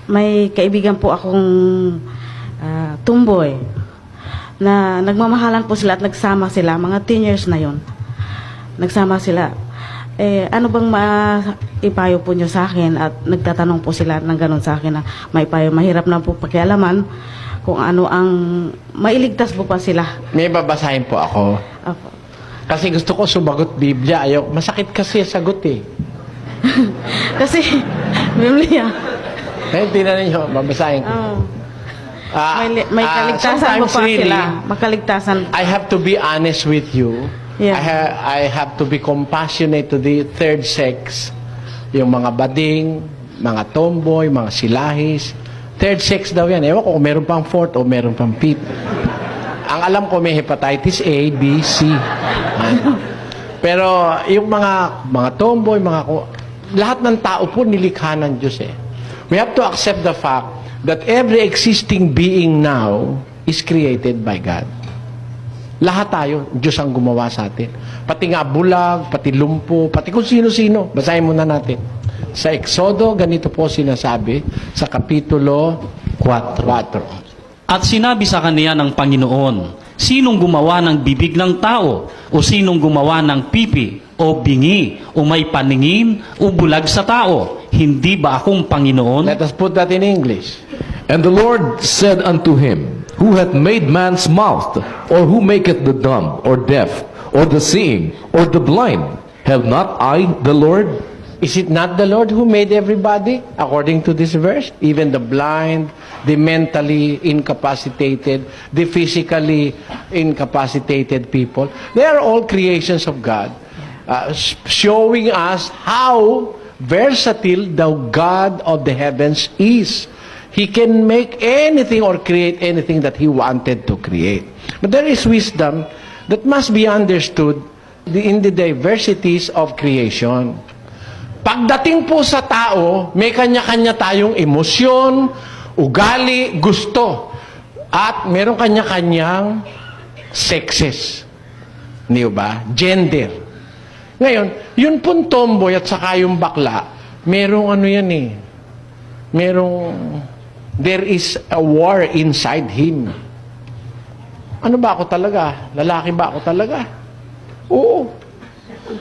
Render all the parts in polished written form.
may kaibigan po akong tumboy na nagmamahalan po sila at nagsama sila, mga 10 years na yon. Nagsama sila. Ano bang maipayo po nyo sa akin? At nagtatanong po sila ng ganun sa akin na maipayo. Mahirap na po pakialaman kung ano ang mailigtas po pa sila. May babasahin po ako. Opo. Kasi gusto ko sumagot Biblia. Ayaw. Masakit kasi sagot eh. Kasi, Biblia. Tingnan ninyo, babasahin ko. May kaligtasan po sometimes pa really, sila. Makaligtasan. I have to be honest with you. Yeah. I have to be compassionate to the third sex. Yung mga bading, mga tomboy, mga silahis. Third sex daw yan. Ewan ko kung meron pang fourth o meron pang fifth. Ang alam ko may hepatitis A, B, C. Pero yung mga tomboy, lahat ng tao po nilikha ng Diyos eh. We have to accept the fact that every existing being now is created by God. Lahat tayo, Diyos ang gumawa sa atin. Pati nga bulag, pati lumpo, pati kung sino-sino. Basahin muna natin. Sa Exodo, ganito po sinasabi sa Kapitulo 4. At sinabi sa kaniya ng Panginoon, sinong gumawa ng bibig ng tao? O sinong gumawa ng pipi? O bingi? O may paningin? O bulag sa tao? Hindi ba akong Panginoon? Let us put that in English. And the Lord said unto him, Who hath made man's mouth? Or who maketh the dumb, or deaf, or the seeing, or the blind? Have not I the Lord? Is it not the Lord who made everybody, according to this verse? Even the blind, the mentally incapacitated, the physically incapacitated people. They are all creations of God, showing us how versatile the God of the heavens is. He can make anything or create anything that He wanted to create. But there is wisdom that must be understood in the diversities of creation. Pagdating po sa tao, may kanya-kanya tayong emosyon, ugali, gusto. At meron kanya-kanyang sexes. Hindi ba? Gender. Ngayon, yun pong tomboy at saka yung bakla, merong ano yan eh. There is a war inside him. Ano ba ako talaga? Lalaki ba ako talaga? Oo.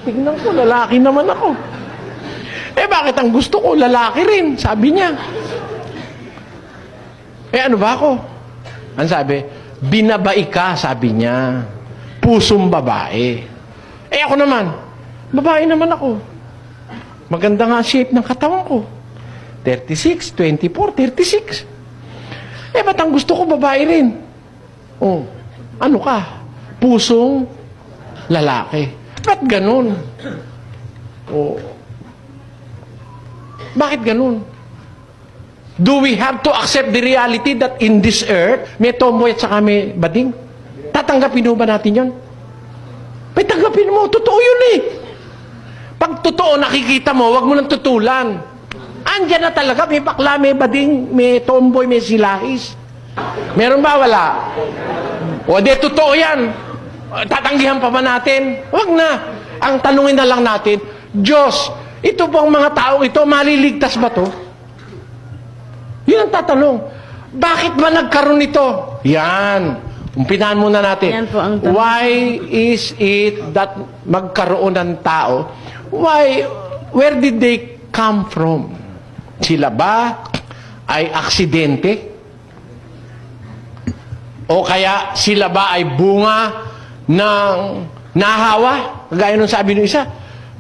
Tignan ko, lalaki naman ako. Bakit ang gusto ko, lalaki rin? Sabi niya. Ano ba ako? Ang sabi, binabai ka, sabi niya. Pusong babae. Ako naman, babae naman ako. Maganda nga shape ng katawan ko. 36, 24, 36. Ba't ang gusto ko, babae rin? Oh, ano ka? Pusong lalaki. Ba't ganun? Oh, bakit ganun? Do we have to accept the reality that in this earth, may tomboy at saka may bading? Tatanggapin mo ba natin yun? May tanggapin mo, totoo yun eh. Pag totoo nakikita mo, wag mo nang tutulan. Andyan na talaga, may bakla, may bading, may tomboy, may silahis. Meron ba? Wala. O di, totoo yan. Tatanggihan pa ba natin? Wag na. Ang tanungin na lang natin, Diyos, ito pong mga taong ito, maliligtas ba to? Yun ang tatanong. Bakit ba nagkaroon nito? Yan. Umpinahan muna natin. Yan po ang tanong. Why is it that magkaroon ng tao? Where did they come from? Sila ba ay aksidente? O kaya sila ba ay bunga ng nahawa? Gaya nung sabi ng isa,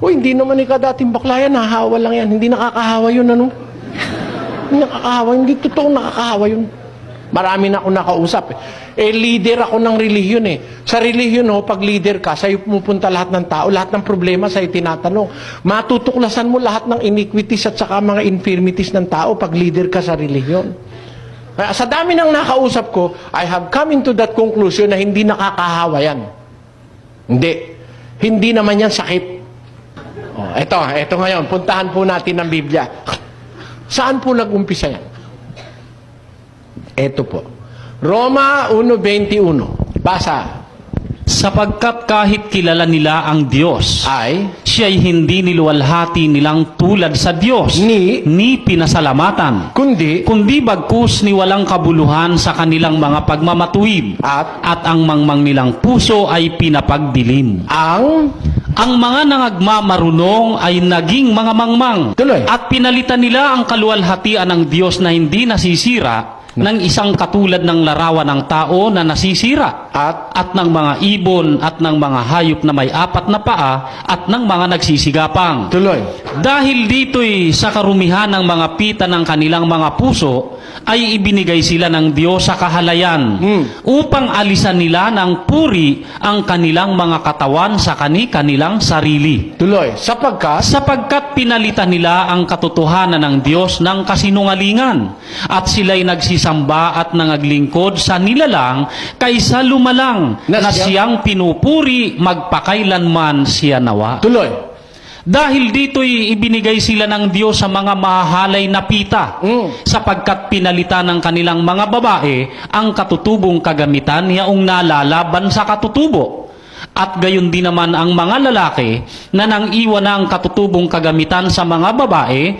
hindi naman ikaw dating bakla yan, nahawa lang yan. Hindi nakakahawa yun, ano? Hindi nakakahawa, hindi totoong nakakahawa yun. Marami na ako nakausap. Leader ako ng relihiyon eh. Sa relihiyon, pag leader ka, sa'yo pumupunta lahat ng tao, lahat ng problema sa'yo tinatanong. Matutuklasan mo lahat ng iniquities at saka mga infirmities ng tao pag leader ka sa relihiyon. Kaya sa dami ng nakausap ko, I have come into that conclusion na hindi nakakahawa yan. Hindi. Hindi naman yan sakit. Ito ngayon, puntahan po natin ang Biblia. Saan po nag-umpisa yan? Ito po. Roma 1:21. Basa. Sapagkat kahit kilala nila ang Diyos, Ay, siya'y hindi niluwalhati nilang tulad sa Diyos, ni pinasalamatan, kundi bagkus ni walang kabuluhan sa kanilang mga pagmamatuwid, at ang mangmang nilang puso ay pinapagdilim. Ang mga nangagmamarunong ay naging mga mangmang, at pinalitan nila ang kaluwalhatian ng Diyos na hindi nasisira ng isang katulad ng larawan ng tao na nasisira, at ng mga ibon at ng mga hayop na may 4 na paa at ng mga nagsisigapang. Dahil dito'y sa karumihan ng mga pita ng kanilang mga puso, ay ibinigay sila ng Diyos sa kahalayan, upang alisan nila ng puri ang kanilang mga katawan sa kanilang sarili. Sapagkat pinalitan nila ang katotohanan ng Diyos ng kasinungalingan, at sila'y nagsisamba at nangaglingkod sa nilalang kaysa lumalang na siyang pinupuri magpakailanman siya nawa. Dahil dito'y ibinigay sila ng Diyos sa mga mahahalay na pita, sapagkat pinalitan ng kanilang mga babae ang katutubong kagamitan yaong nalalaban sa katutubo. At gayon din naman ang mga lalaki na nang iwan ang katutubong kagamitan sa mga babae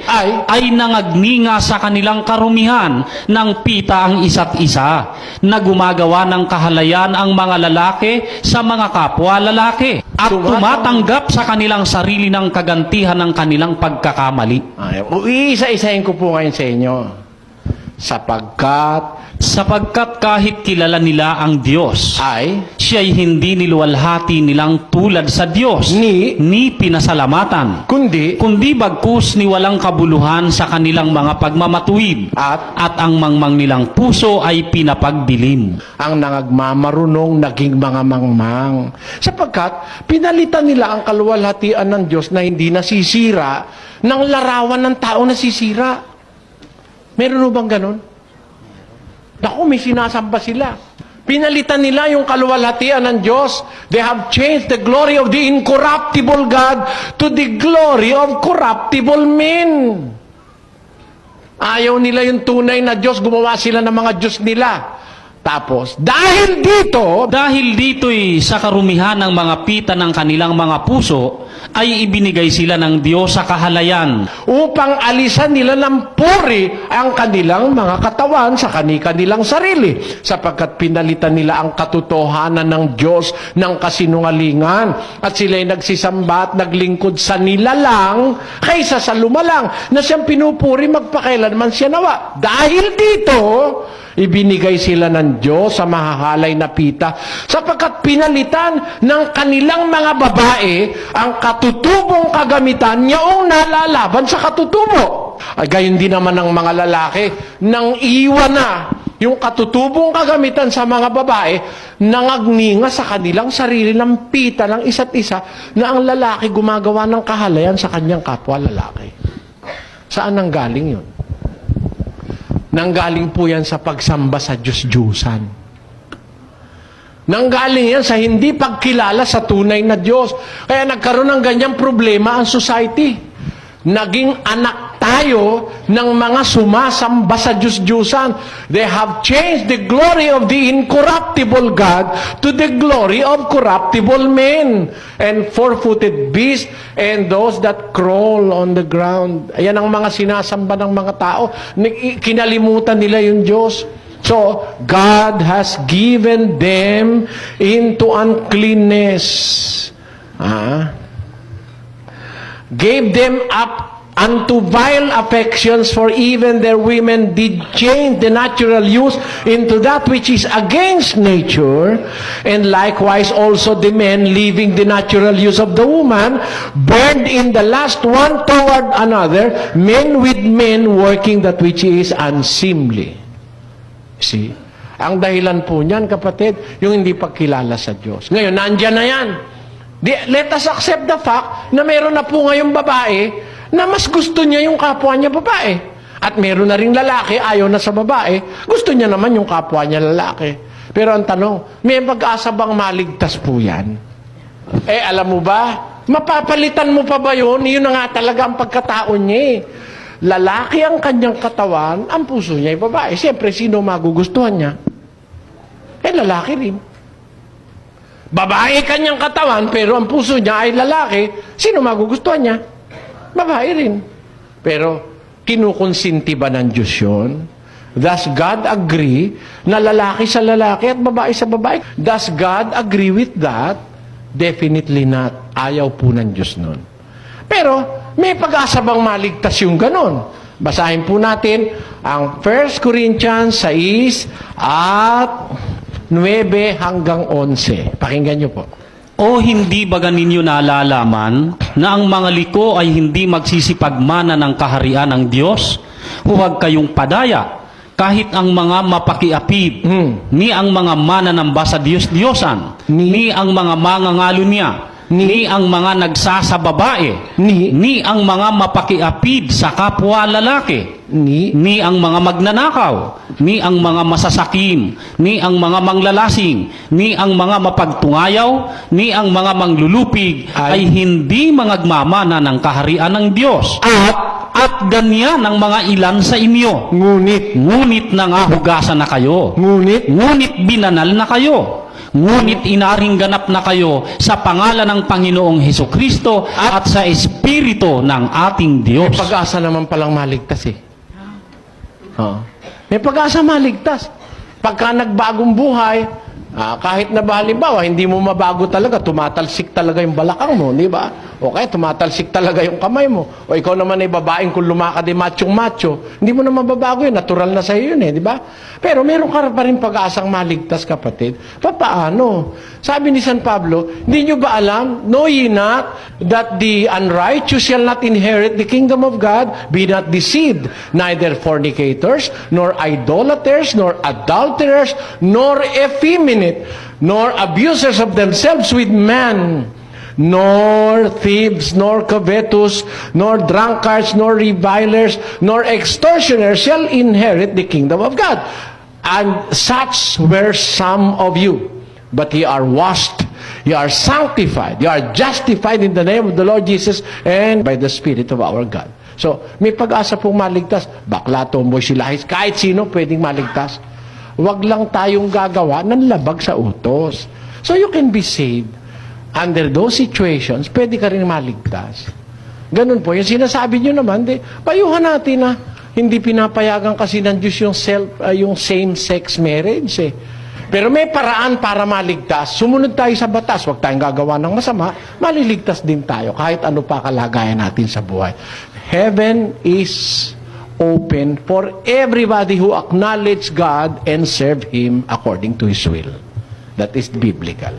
ay nangagninga sa kanilang karumihan ng pita ang isa't isa, na gumagawa ng kahalayan ang mga lalaki sa mga kapwa lalaki, at tumatanggap sa kanilang sarili ng kagantihan ng kanilang pagkakamali. Iisa-isahin ko po ngayon sa inyo. Sapagkat kahit kilala nila ang Diyos, siya'y hindi niluwalhati nilang tulad sa Diyos, ni pinasalamatan, kundi bagkus ni walang kabuluhan sa kanilang mga pagmamatuwid, at ang mangmang nilang puso ay pinapagdilim. Ang nangagmamarunong naging mga mangmang. Sapagkat pinalitan nila ang kaluwalhatian ng Diyos na hindi nasisira ng larawan ng tao nasisira. Meron bang ganon? Naku, may sinasamba sila. Pinalitan nila yung kaluwalhatian ng Diyos. They have changed the glory of the incorruptible God to the glory of corruptible men. Ayaw nila yung tunay na Diyos, gumawa sila ng mga Diyos nila. Tapos, dahil dito'y sa karumihan ng mga pita ng kanilang mga puso, ay ibinigay sila ng Diyos sa kahalayan, upang alisan nila ng puri ang kanilang mga katawan sa kanilang sarili, sapagkat pinalitan nila ang katotohanan ng Diyos ng kasinungalingan, at sila'y nagsisamba at naglingkod sa nilalang kaysa sa lumalang, na siyang pinupuri magpakailanman siya nawa. Dahil dito, ibinigay sila ng Diyos sa mahahalay na pita, sapagkat pinalitan ng kanilang mga babae ang katutubong kagamitan yaong nalalaban sa katutubo. Ay gayon din naman ng mga lalaki, nang iwan na yung katutubong kagamitan sa mga babae, nangagninga sa kanilang sarili ng pita ng isa't isa, na ang lalaki gumagawa ng kahalayan sa kanyang kapwa lalaki. Saan ang galing yun? Nanggaling po yan sa pagsamba sa Diyos-Diyusan. Nanggaling yan sa hindi pagkilala sa tunay na Diyos. Kaya nagkaroon ng ganyang problema ang society. Naging anak tayo ng mga sumasamba sa Diyos-Diyusan. They have changed the glory of the incorruptible God to the glory of corruptible men and four-footed beasts and those that crawl on the ground. Ayan ang mga sinasamba ng mga tao. Kinalimutan nila yung Diyos. So, God has given them into uncleanness. Gave them up unto vile affections, for even their women did change the natural use into that which is against nature, and likewise also the men, leaving the natural use of the woman, burned in the lust one toward another, men with men, working that which is unseemly. See? Ang dahilan po niyan, kapatid, yung hindi pagkilala sa Diyos. Ngayon, nandyan na yan. Let us accept the fact na meron na po ngayong babae na mas gusto niya yung kapwa niya babae. At meron na ring lalaki, ayaw na sa babae, gusto niya naman yung kapwa niya lalaki. Pero ang tanong, may pag-asa bang maligtas po yan? Alam mo ba, mapapalitan mo pa ba yun? Yun na nga talaga ang pagkatao niya. Lalaki ang kanyang katawan, ang puso niya ay babae. Siyempre, sino magugustuhan niya? Lalaki rin. Babae kanyang katawan, pero ang puso niya ay lalaki, sino magugustuhan niya? Babae rin. Pero, kinukonsinti ba ng Diyos yun? Does God agree na lalaki sa lalaki at babae sa babae? Does God agree with that? Definitely not. Ayaw po ng Diyos nun. Pero, may pag-asa bang maligtas yung ganon? Basahin po natin ang 1 Corinthians 6 at 9 hanggang 11. Pakinggan niyo po. O hindi ba ninyo nalalaman na ang mga liko ay hindi magsisipagmana ng kaharian ng Diyos? Huwag kayong padaya, kahit ang mga mapakiapid, ni ang mga mananamba sa Diyos-Diyosan, ni ang mga mangangalo niya, ni ang mga nagsasababae, ni ang mga mapakiapid sa kapwa lalaki, ni ang mga magnanakaw, ni ang mga masasakim, ni ang mga manglalasing, ni ang mga mapagtungayaw, ni ang mga manglulupig, ay hindi mangagmamana ng kaharian ng Diyos. At ganyan ang mga ilan sa inyo. Ngunit nangahugasan na kayo. Ngunit binanal na kayo. Ngunit inaring ganap na kayo sa pangalan ng Panginoong Hesukristo at sa Espiritu ng ating Diyos. May pag-asa naman palang maligtas eh. May pag-asa maligtas. Pagka nagbagong buhay, kahit na ba halimbawa, hindi mo mabago talaga, tumatalsik talaga yung balakang mo, di ba? O kaya tumatalsik talaga yung kamay mo. O ikaw naman ay babaeng kung lumakad ay machong-macho, hindi mo na mababago yun, natural na sa iyo yun eh, di ba? Pero meron ka pa rin pag-asang maligtas, kapatid. Paano? Sabi ni San Pablo, hindi nyo ba alam, know ye not that the unrighteous shall not inherit the kingdom of God? Be not deceived, neither fornicators, nor idolaters, nor adulterers, nor effeminate, nor abusers of themselves with men, nor thieves, nor covetous, nor drunkards, nor revilers, nor extortioners shall inherit the kingdom of God. And such were some of you. But ye are washed, ye are sanctified, ye are justified in the name of the Lord Jesus and by the Spirit of our God. So, may pag-asa pong maligtas. Bakla, tomboy, silahis, kahit sino pwedeng maligtas. Huwag lang tayong gagawa ng labag sa utos. So, you can be saved. Under those situations, pwede ka rin maligtas. Ganun po. Yung sinasabi nyo naman, payuhan natin na hindi pinapayagan kasi ng Diyos yung same-sex marriage eh. Pero may paraan para maligtas. Sumunod tayo sa batas. Huwag tayong gagawa ng masama. Maliligtas din tayo kahit ano pa kalagayan natin sa buhay. Heaven is open for everybody who acknowledge God and serve Him according to His will. That is biblical.